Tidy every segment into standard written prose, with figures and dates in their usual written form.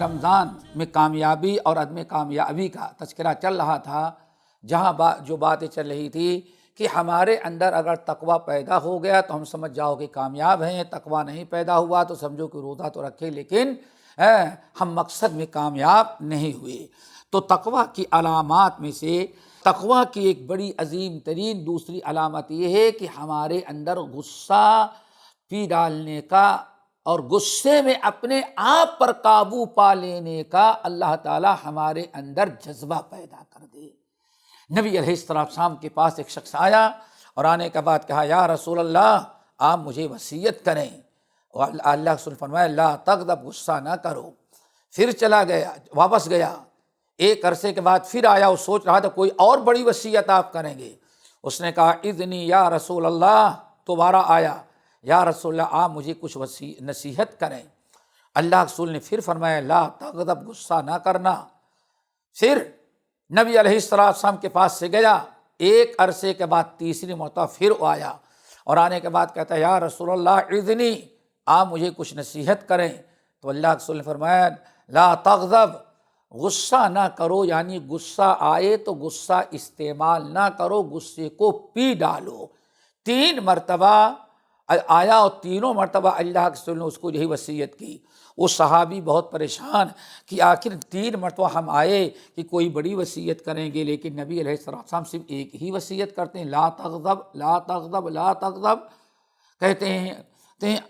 رمضان میں کامیابی اور عدم کامیابی کا تذکرہ چل رہا تھا، جہاں جو باتیں چل رہی تھی کہ ہمارے اندر اگر تقویٰ پیدا ہو گیا تو ہم سمجھ جاؤ کہ کامیاب ہیں، تقویٰ نہیں پیدا ہوا تو سمجھو کہ روزہ تو رکھے لیکن ہم مقصد میں کامیاب نہیں ہوئے۔ تو تقویٰ کی علامات میں سے تقویٰ کی ایک بڑی عظیم ترین دوسری علامت یہ ہے کہ ہمارے اندر غصہ پی ڈالنے کا اور غصے میں اپنے آپ پر قابو پا لینے کا اللہ تعالی ہمارے اندر جذبہ پیدا کر دے۔ نبی علیہ السلام کے پاس ایک شخص آیا اور آنے کے بعد کہا یا رسول اللہ آپ مجھے وصیت کریں، اور اللہ رسول فرمایا لا تغضب، غصہ نہ کرو۔ پھر چلا گیا، واپس گیا، ایک عرصے کے بعد پھر آیا، وہ سوچ رہا تھا کوئی اور بڑی وصیت آپ کریں گے۔ اس نے کہا اذنی یا رسول اللہ، دوبارہ آیا یا رسول اللہ آپ مجھے کچھ نصیحت کریں۔ اللہ رسول نے پھر فرمایا لا تغضب، غصہ نہ کرنا۔ پھر نبی علیہ السلام کے پاس سے گیا، ایک عرصے کے بعد تیسری مرتبہ پھر آیا اور آنے کے بعد کہتا ہے یا رسول اللہ اذنی، آپ مجھے کچھ نصیحت کریں۔ تو اللہ رسول نے فرمایا لا تغضب، غصہ نہ کرو، یعنی غصہ آئے تو غصہ استعمال نہ کرو، غصے کو پی ڈالو۔ 3 مرتبہ آیا اور تینوں مرتبہ اللہ کے رسول نے اس کو یہی وصیت کی۔ وہ صحابی بہت پریشان کہ آخر 3 مرتبہ ہم آئے کہ کوئی بڑی وصیت کریں گے، لیکن نبی علیہ السلام صرف ایک ہی وصیت کرتے ہیں لا تغضب لا تغضب لا تغضب کہتے ہیں۔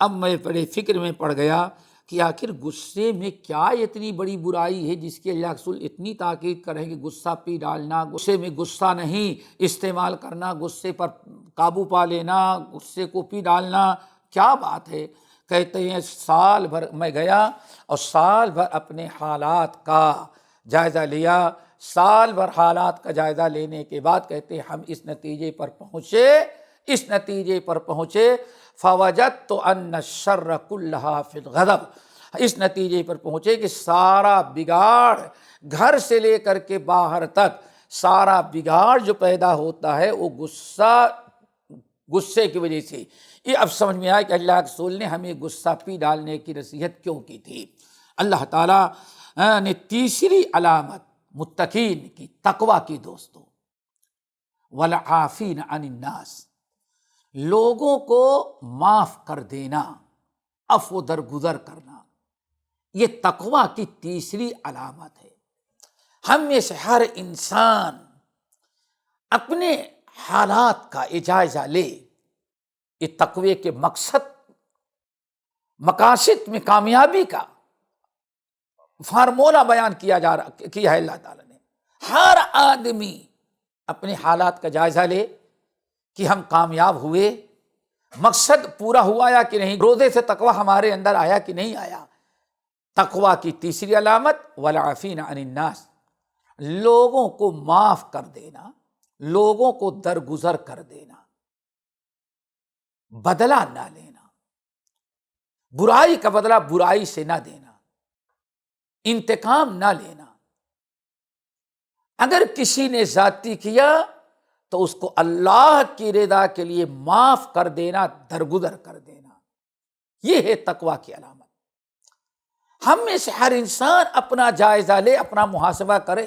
اب میں بڑے فکر میں پڑ گیا کہ آخر غصے میں کیا اتنی بڑی برائی ہے جس کے اللہ رسول اتنی تاکید کریں کہ غصہ پی ڈالنا، غصے میں غصہ نہیں استعمال کرنا، غصے پر قابو پا لینا، غصے کو پی ڈالنا، کیا بات ہے؟ کہتے ہیں سال بھر میں گیا اور سال بھر اپنے حالات کا جائزہ لیا۔ سال بھر حالات کا جائزہ لینے کے بعد کہتے ہیں ہم اس نتیجے پر پہنچے فوجدت ان الشر کلھا فی الغضب، اس نتیجے پر پہنچے کہ سارا بگاڑ گھر سے لے کر کے باہر تک سارا بگاڑ جو پیدا ہوتا ہے وہ غصے کی وجہ سے۔ یہ اب سمجھ میں آیا کہ اللہ کے رسول نے ہمیں غصہ پی ڈالنے کی نصیحت کیوں کی تھی۔ اللہ تعالیٰ نے تیسری علامت متقین کی، تقویٰ کی دوستوں، والعافین عن الناس، لوگوں کو معاف کر دینا، عفو درگزر کرنا، یہ تقویٰ کی تیسری علامت ہے۔ ہم میں سے ہر انسان اپنے حالات کا جائزہ لے۔ یہ تقوی کے مقاصد میں کامیابی کا فارمولہ بیان کیا ہے اللہ تعالیٰ نے۔ ہر آدمی اپنے حالات کا جائزہ لے کہ ہم کامیاب ہوئے، مقصد پورا ہوا یا کہ نہیں، روزے سے تقوی ہمارے اندر آیا کہ نہیں آیا۔ تقوی کی تیسری علامت والعافین عن الناس، لوگوں کو معاف کر دینا، لوگوں کو درگزر کر دینا، بدلہ نہ لینا، برائی کا بدلہ برائی سے نہ دینا، انتقام نہ لینا۔ اگر کسی نے زیادتی کیا تو اس کو اللہ کی رضا کے لیے معاف کر دینا، درگزر کر دینا، یہ ہے تقویٰ کی علامت۔ ہم میں سے ہر انسان اپنا جائزہ لے، اپنا محاسبہ کرے۔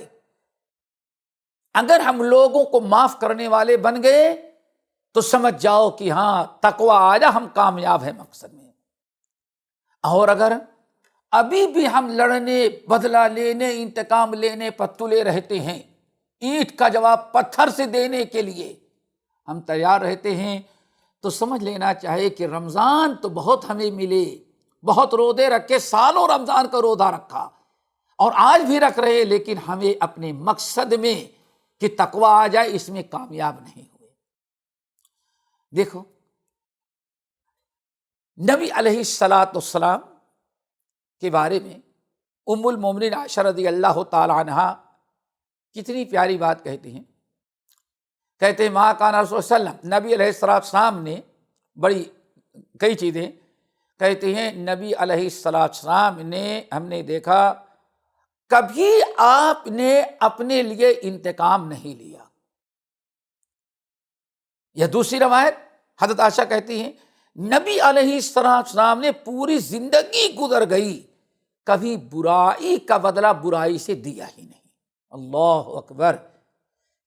اگر ہم لوگوں کو معاف کرنے والے بن گئے تو سمجھ جاؤ کہ ہاں تقویٰ آیا، ہم کامیاب ہیں مقصد میں۔ اور اگر ابھی بھی ہم لڑنے، بدلہ لینے، انتقام لینے پر تلے رہتے ہیں، اینٹ کا جواب پتھر سے دینے کے لیے ہم تیار رہتے ہیں، تو سمجھ لینا چاہیے کہ رمضان تو بہت ہمیں ملے، بہت روزے رکھے، سالوں رمضان کا روزہ رکھا اور آج بھی رکھ رہے، لیکن ہمیں اپنے مقصد میں کہ تقویٰ آ جائے اس میں کامیاب نہیں ہوئے۔ دیکھو نبی علیہ السلام کے بارے میں ام المومنین عائشہ رضی اللہ تعالی عنہا کتنی پیاری بات کہتی ہیں۔ کہتے ہیں ما کان رسول صلی اللہ علیہ وسلم، نبی علیہ السلام نے بڑی کئی چیزیں کہتے ہیں، نبی علیہ السلام نے، ہم نے دیکھا کبھی آپ نے اپنے لیے انتقام نہیں لیا۔ یہ دوسری روایت حضرت عائشہ کہتی ہیں نبی علیہ السلام نے پوری زندگی گزر گئی کبھی برائی کا بدلہ برائی سے دیا ہی نہیں۔ اللہ اکبر!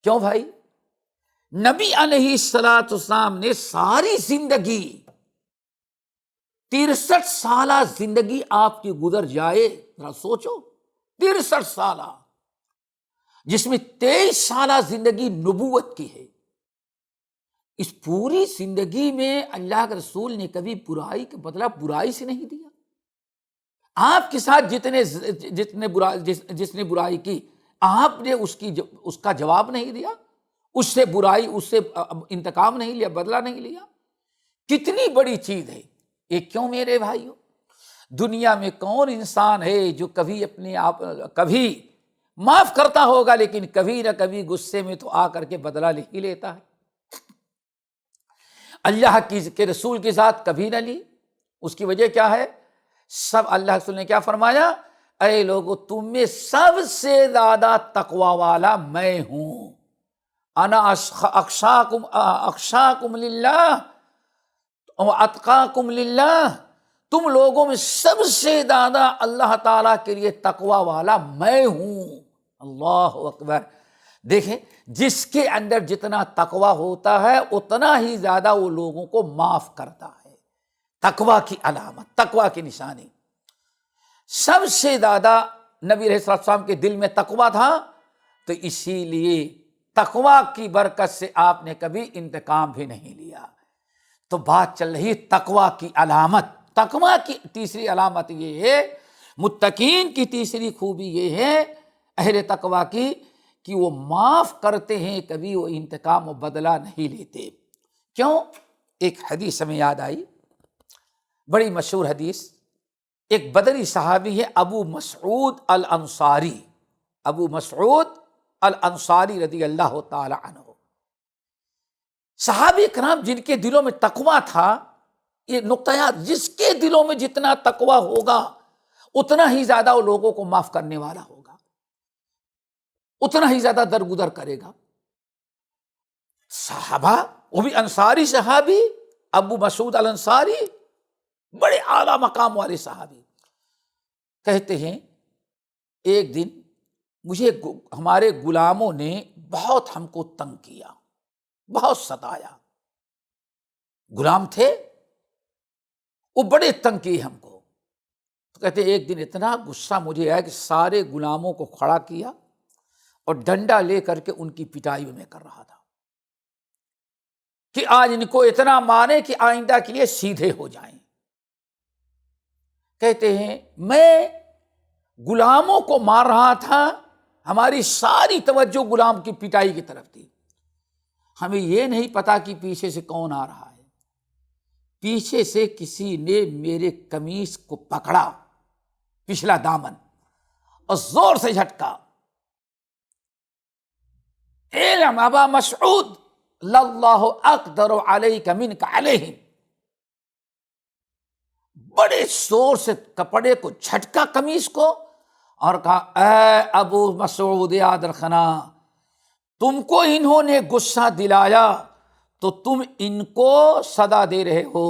کیوں بھائی؟ نبی علیہ الصلوۃ والسلام نے ساری زندگی 63 سالہ زندگی آپ کی گزر جائے، ذرا سوچو، 63 سالہ، جس میں 23 سالہ زندگی نبوت کی ہے۔ اس پوری زندگی میں اللہ کے رسول نے کبھی برائی کا بدلہ برائی سے نہیں دیا۔ آپ کے ساتھ جس نے برائی کی، آپ نے اس کا جواب نہیں دیا، اس سے انتقام نہیں لیا، بدلہ نہیں لیا۔ کتنی بڑی چیز ہے یہ! کیوں میرے بھائیوں؟ دنیا میں کون انسان ہے جو کبھی اپنے آپ کبھی معاف کرتا ہوگا، لیکن کبھی نہ کبھی غصے میں تو آ کر کے بدلہ لے ہی لیتا ہے؟ اللہ کے رسول کے ساتھ کبھی نہ لی۔ اس کی وجہ کیا ہے؟ سب اللہ کے رسول نے کیا فرمایا؟ اے لوگو، تم میں سب سے زیادہ تقوی والا میں ہوں، انا اخشاکم للہ واتقاکم للہ، تم لوگوں میں سب سے زیادہ اللہ تعالیٰ کے لیے تقوی والا میں ہوں۔ اللہ اکبر! دیکھیں، جس کے اندر جتنا تقوی ہوتا ہے اتنا ہی زیادہ وہ لوگوں کو معاف کرتا ہے۔ تقوی کی علامت، تقوی کی نشانی، سب سے زیادہ نبی علیہ السلام کے دل میں تقوی تھا، تو اسی لیے تقوی کی برکت سے آپ نے کبھی انتقام بھی نہیں لیا۔ تو بات چل رہی تقوی کی علامت۔ تقوی کی تیسری علامت یہ ہے، متقین کی تیسری خوبی یہ ہے اہل تقوی کی، کہ وہ معاف کرتے ہیں، کبھی وہ انتقام و بدلہ نہیں لیتے۔ کیوں؟ ایک حدیث ہمیں یاد آئی، بڑی مشہور حدیث۔ ایک بدری صحابی ہے ابو مسعود الانصاری، ابو مسعود الانصاری رضی اللہ تعالی عنہ، صحابی کرام جن کے دلوں میں تقوی تھا۔ یہ نقطہ یاد، جس کے دلوں میں جتنا تقوی ہوگا اتنا ہی زیادہ وہ لوگوں کو معاف کرنے والا ہوگا، اتنا ہی زیادہ درگزر کرے گا۔ صحابہ، وہ بھی انصاری صحابی، ابو مسعود الانصاری، بڑے اعلیٰ مقام والے صحابی، کہتے ہیں ایک دن مجھے ہمارے غلاموں نے بہت ہم کو تنگ کیا، بہت ستایا۔ غلام تھے، وہ بڑے تنگ کیے ہم کو۔ تو کہتے ہیں ایک دن اتنا غصہ مجھے آیا کہ سارے غلاموں کو کھڑا کیا اور ڈنڈا لے کر کے ان کی پٹائی میں کر رہا تھا کہ آج ان کو اتنا مارے کہ آئندہ کے لیے سیدھے ہو جائیں۔ کہتے ہیں میں غلاموں کو مار رہا تھا، ہماری ساری توجہ غلام کی پٹائی کی طرف تھی، ہمیں یہ نہیں پتا کہ پیچھے سے کون آ رہا ہے۔ پیچھے سے کسی نے میرے قمیص کو پکڑا، پچھلا دامن، اور زور سے جھٹکا۔ اعلم ابا مسعود للہ اقدر علیک منک علیہم، بڑے زور سے کپڑے کو جھٹکا قمیص کو، اور کہا اے ابو مسعود یاد رکھنا، تم کو انہوں نے غصہ دلایا تو تم ان کو سزا دے رہے ہو،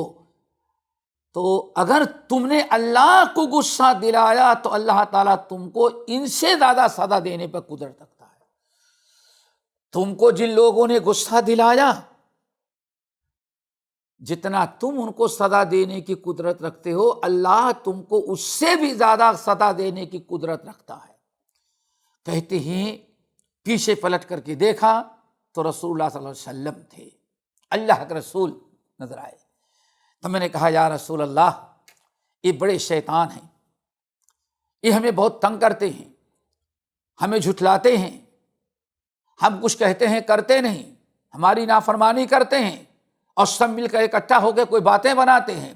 تو اگر تم نے اللہ کو غصہ دلایا تو اللہ تعالیٰ تم کو ان سے زیادہ سزا دینے پر قدرت رکھتا ہے۔ تم کو جن لوگوں نے غصہ دلایا، جتنا تم ان کو سزا دینے کی قدرت رکھتے ہو، اللہ تم کو اس سے بھی زیادہ سزا دینے کی قدرت رکھتا ہے۔ کہتے ہیں پیچھے پلٹ کر کے دیکھا تو رسول اللہ صلی اللہ علیہ وسلم تھے، اللہ کے رسول نظر آئے۔ تو میں نے کہا یا رسول اللہ، یہ بڑے شیطان ہیں، یہ ہمیں بہت تنگ کرتے ہیں، ہمیں جھٹلاتے ہیں، ہم کچھ کہتے ہیں کرتے نہیں، ہماری نافرمانی کرتے ہیں، اور سب مل کر اکٹھا ہو کے کوئی باتیں بناتے ہیں،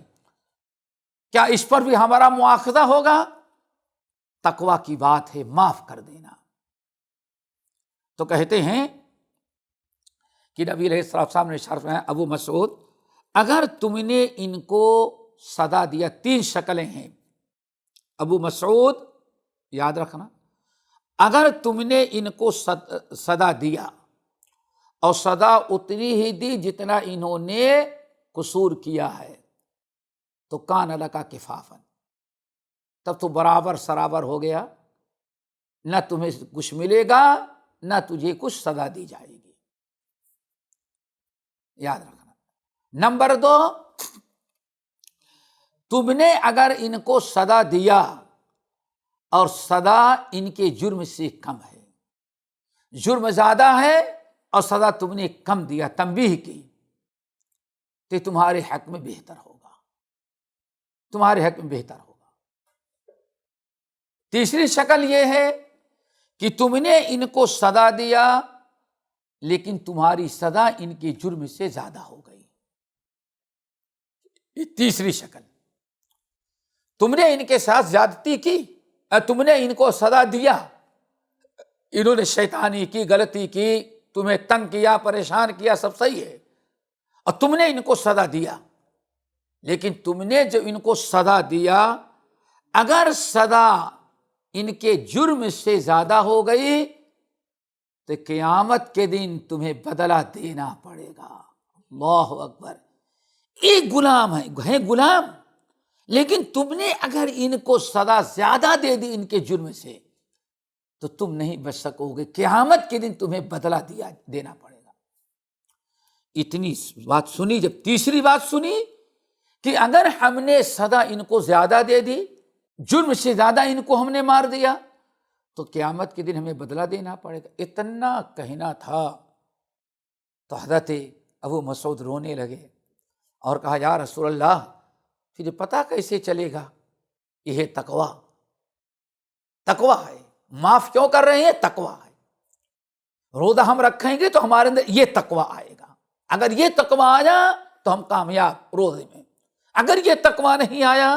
کیا اس پر بھی ہمارا مواخذہ ہوگا؟ تقویٰ کی بات ہے، معاف کر دینا۔ تو کہتے ہیں کہ نبی علیہ السلام نے شرف ہے، ابو مسعود، اگر تم نے ان کو سزا دیا، 3 شکلیں ہیں ابو مسعود، یاد رکھنا، اگر تم نے ان کو سزا دیا اور سزا اتنی ہی دی جتنا انہوں نے قصور کیا ہے، تو کان لک کفافا، تب تو برابر سرابر ہو گیا، نہ تمہیں کچھ ملے گا نہ تجھے کچھ سزا دی جائے گی، یاد رکھنا۔ نمبر 2، تم نے اگر ان کو سزا دیا اور سزا ان کے جرم سے کم ہے، جرم زیادہ ہے اور سزا تم نے کم دیا، تنبیہ کی، تو تمہارے حق میں بہتر ہوگا، تمہارے حق میں بہتر ہوگا۔ تیسری شکل یہ ہے کہ تم نے ان کو سزا دیا لیکن تمہاری سزا ان کے جرم سے زیادہ ہو گئی، یہ تیسری شکل۔ تم نے ان کے ساتھ زیادتی کی، تم نے ان کو سزا دیا، انہوں نے شیطانی کی، غلطی کی، تمہیں تنگ کیا، پریشان کیا، سب صحیح ہے، اور تم نے ان کو سزا دیا، لیکن تم نے جو ان کو سزا دیا اگر سزا ان کے جرم سے زیادہ ہو گئی تو قیامت کے دن تمہیں بدلہ دینا پڑے گا۔ اللہ اکبر۔ ایک غلام ہے غلام، لیکن تم نے اگر ان کو سزا زیادہ دے دی ان کے جرم سے تو تم نہیں بچ سکو گے، قیامت کے دن تمہیں بدلہ دینا پڑے گا۔ اتنی بات سنی، جب تیسری بات سنی کہ اگر ہم نے سزا ان کو زیادہ دے دی، جرم سے زیادہ ان کو ہم نے مار دیا تو قیامت کے دن ہمیں بدلہ دینا پڑے گا، اتنا کہنا تھا تو حضرت ابو مسعود رونے لگے اور کہا یا رسول اللہ پھر پتہ کیسے چلے گا؟ یہ تقویٰ ہے، معاف کیوں کر رہے ہیں؟ تقویٰ ہے، روزہ ہم رکھیں گے تو ہمارے اندر یہ تقویٰ آئے گا، اگر یہ تقویٰ آیا تو ہم کامیاب روزے میں، اگر یہ تقویٰ نہیں آیا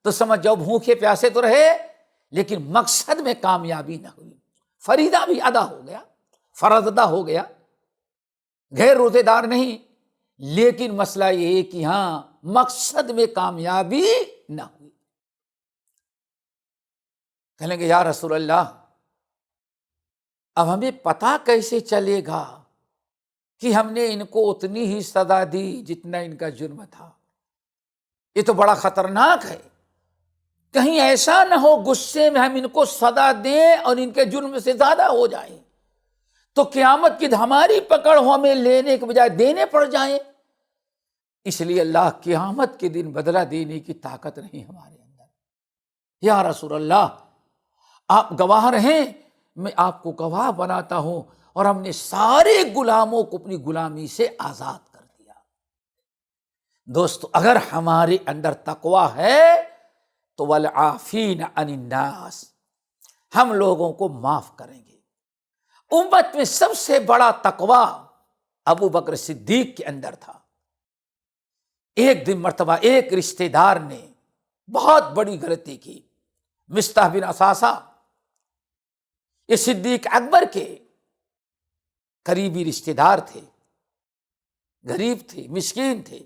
تو سمجھ جاؤ بھوکے پیاسے تو رہے لیکن مقصد میں کامیابی نہ ہوئی، فریضہ بھی ادا ہو گیا، فرض ادا ہو گیا، غیر روزے دار نہیں، لیکن مسئلہ یہ ہے کہ ہاں مقصد میں کامیابی نہ ہوئی۔ کہیں گے یا رسول اللہ اب ہمیں پتہ کیسے چلے گا کہ ہم نے ان کو اتنی ہی سزا دی جتنا ان کا جرم تھا؟ یہ تو بڑا خطرناک ہے، کہیں ایسا نہ ہو غصے میں ہم ان کو سزا دیں اور ان کے جرم سے زیادہ ہو جائیں تو قیامت کی ہماری پکڑ ہو، ہمیں لینے کے بجائے دینے پڑ جائیں۔ اس لیے اللہ قیامت کے دن بدلہ دینے کی طاقت نہیں ہمارے اندر۔ یا رسول اللہ آپ گواہ رہیں، میں آپ کو گواہ بناتا ہوں، اور ہم نے سارے غلاموں کو اپنی غلامی سے آزاد کر دیا۔ دوستو اگر ہمارے اندر تقویٰ ہے تو والعافین عن الناس، ہم لوگوں کو معاف کریں گے۔ امت میں سب سے بڑا تقویٰ ابو بکر صدیق کے اندر تھا۔ ایک دن مرتبہ ایک رشتہ دار نے بہت بڑی غلطی کی، مصطح بن اساسہ، یہ صدیق اکبر کے قریبی رشتہ دار تھے، غریب تھے، مسکین تھے۔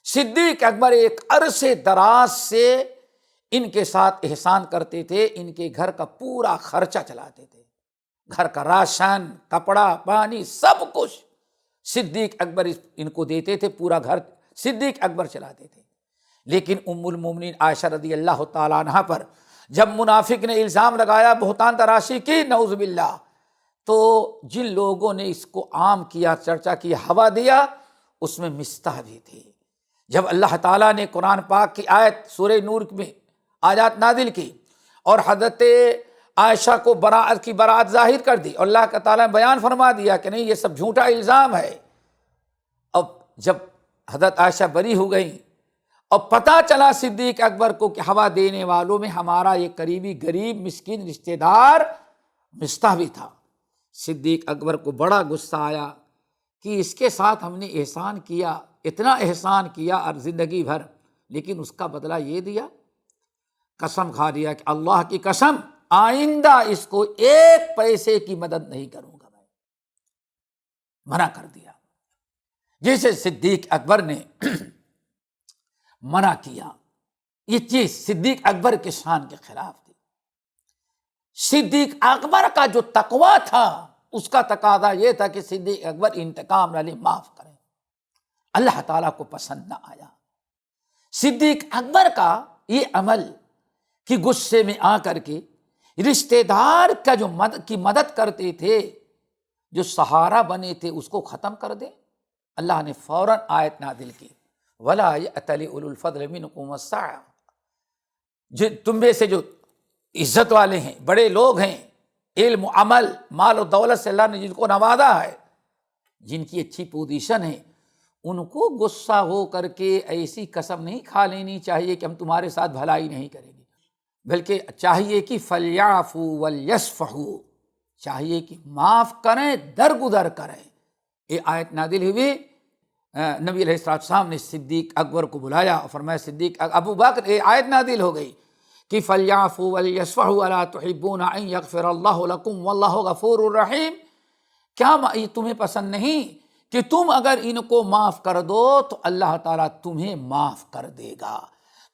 صدیق اکبر ایک عرصے دراز سے ان کے ساتھ احسان کرتے تھے، ان کے گھر کا پورا خرچہ چلاتے تھے، گھر کا راشن، کپڑا، پانی، سب کچھ صدیق اکبر ان کو دیتے تھے، پورا گھر صدیق اکبر چلاتے تھے۔ لیکن ام المومنین عائشہ رضی اللہ تعالیٰ عنہا پر جب منافق نے الزام لگایا، بہتان تراشی کی، نعوذ باللہ، تو جن لوگوں نے اس کو عام کیا، چرچا کی، ہوا دیا، اس میں مصطح بھی تھے۔ جب اللہ تعالیٰ نے قرآن پاک کی آیت سورہ نور میں آیات نازل کی اور حضرت عائشہ کو براءت کی براءت ظاہر کر دی، اور اللہ کا تعالیٰ نے بیان فرما دیا کہ نہیں یہ سب جھوٹا الزام ہے، اب جب حضرت عائشہ بری ہو گئی اور پتہ چلا صدیق اکبر کو کہ ہوا دینے والوں میں ہمارا یہ قریبی غریب مسکین رشتہ دار مصطح بھی تھا، صدیق اکبر کو بڑا غصہ آیا کہ اس کے ساتھ ہم نے احسان کیا، اتنا احسان کیا اور زندگی بھر، لیکن اس کا بدلہ یہ دیا۔ قسم کھا دیا کہ اللہ کی قسم آئندہ اس کو ایک پیسے کی مدد نہیں کروں گا، میں منع کر دیا۔ جیسے صدیق اکبر نے منع کیا، یہ چیز صدیق اکبر کے شان کے خلاف تھی۔ صدیق اکبر کا جو تقویٰ تھا اس کا تقاضا یہ تھا کہ صدیق اکبر انتقام نہ لے، معاف کریں، اللہ تعالیٰ کو پسند نہ آیا۔ صدیق اکبر کا یہ عمل کہ غصے میں آ کر کے رشتہ دار کا جو مدد کرتے تھے، جو سہارا بنے تھے، اس کو ختم کر دیں؟ اللہ نے فوراً آیت نازل کی، وَلَا يَأْتَلِ أُولُو الْفَضْلِ مِنْكُمْ وَالسَّعَةِ، جو تم میں سے جو عزت والے ہیں، بڑے لوگ ہیں، علم و عمل، مال و دولت سے اللہ نے جن کو نوازا ہے، جن کی اچھی پوزیشن ہے، ان کو غصہ ہو کر کے ایسی قسم نہیں کھا لینی چاہیے کہ ہم تمہارے ساتھ بھلائی نہیں کریں گے، بلکہ چاہیے کہ فَلْيَعْفُوا وَلْيَصْفَحُوا، چاہیے کہ معاف کریں، درگزر کریں۔ یہ آیت نازل ہوئی، نبی علیہ السلام نے صدیق اکبر کو بلایا اور فرمایا صدیق ابو بکر، یہ آیت نازل ہو گئی کہ فَلْيَعْفُوا وَلْيَصْفَحُوا أَلَا تُحِبُّونَ أَن يَغْفِرَ اللَّهُ لَكُمْ وَاللَّهُ غَفُورٌ رَحِيمٌ، کیا یہ تمہیں پسند نہیں کہ تم اگر ان کو معاف کر دو تو اللہ تعالیٰ تمہیں معاف کر دے گا؟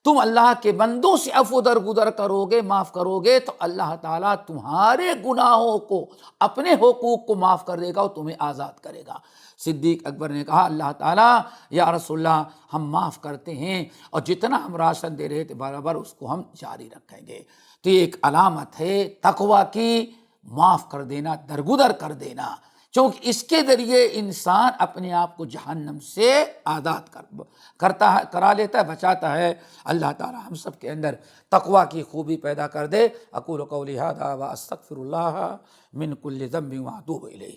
تم اللہ کے بندوں سے عفو درگزر کرو گے، معاف کرو گے تو اللہ تعالیٰ تمہارے گناہوں کو، اپنے حقوق کو معاف کر دے گا اور تمہیں آزاد کرے گا۔ صدیق اکبر نے کہا اللہ تعالیٰ یا رسول اللہ ہم معاف کرتے ہیں، اور جتنا ہم راشن دے رہے تھے برابر اس کو ہم جاری رکھیں گے۔ تو یہ ایک علامت ہے تقویٰ کی، معاف کر دینا، درگزر کر دینا، چونکہ اس کے ذریعے انسان اپنے آپ کو جہنم سے آزاد کرا لیتا ہے، بچاتا ہے۔ اللہ تعالی ہم سب کے اندر تقویٰ کی خوبی پیدا کر دے۔ اقول قولی ھذا واستغفر اللہ من کل ذنب واتوب الیہ۔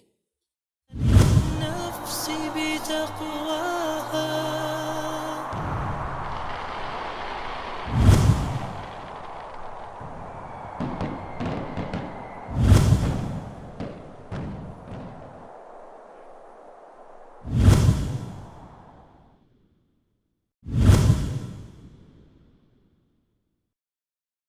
نفسی بتقواها